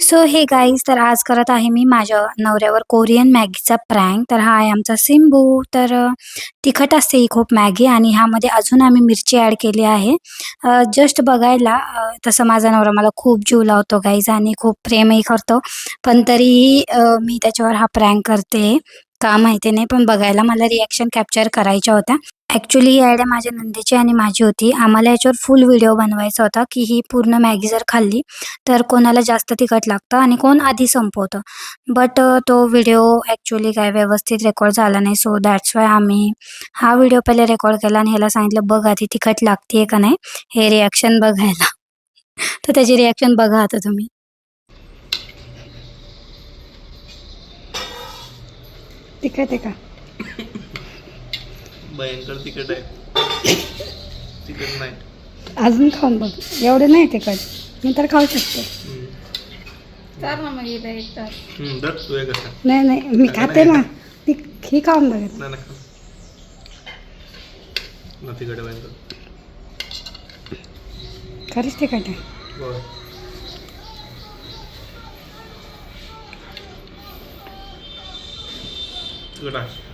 So हे guys, तर आज करत आहे मी माझ्या नवऱ्यावर कोरियन मॅगीचा प्रँक. तर हा आहे आमचा सिम्बू. तर तिखट असते ही खूप मॅगी आणि ह्यामध्ये अजून आम्ही मिरची ॲड केली आहे. जस्ट बघायला तसं माझा नवरा मला खूप जीव लावतो गाईज आणि खूप प्रेमही करतो. पण तरीही मी त्याच्यावर हा प्रँक करते का माहिती नाही, पण बघायला मला रिॲक्शन कॅप्चर करायच्या होत्या. ॲक्च्युली ही आयडिया माझ्या नंदेची आणि माझी होती. आम्हाला याच्यावर फुल व्हिडिओ बनवायचा होता, की ही पूर्ण मॅगी जर खाल्ली तर कोणाला जास्त तिखट लागतं आणि कोण आधी संपवतं. बट तो व्हिडिओ ॲक्च्युली काय व्यवस्थित रेकॉर्ड झाला नाही. सो दॅट्स वाय आम्ही हा व्हिडिओ पहिले रेकॉर्ड केला आणि ह्याला सांगितलं, "बघ आधी तिखट लागते का नाही, हे रिॲक्शन बघायला." तर त्याची रिॲक्शन बघा आता तुम्ही. तिखट आहे का? भयंकर तिखट आहे. तिखट नाही. अजून खाऊन बघ. एवढं नाही तिखट, मी तर खाऊ शकते. चार ना मग इथं एक तास. दर तू आहे कसा नाही नाही, मी खाते ना. ती ही खाऊन बघत. ना खा ना तिखट आहे भयंकर. खरंच तिखट आहे. होय. तिखट आहे.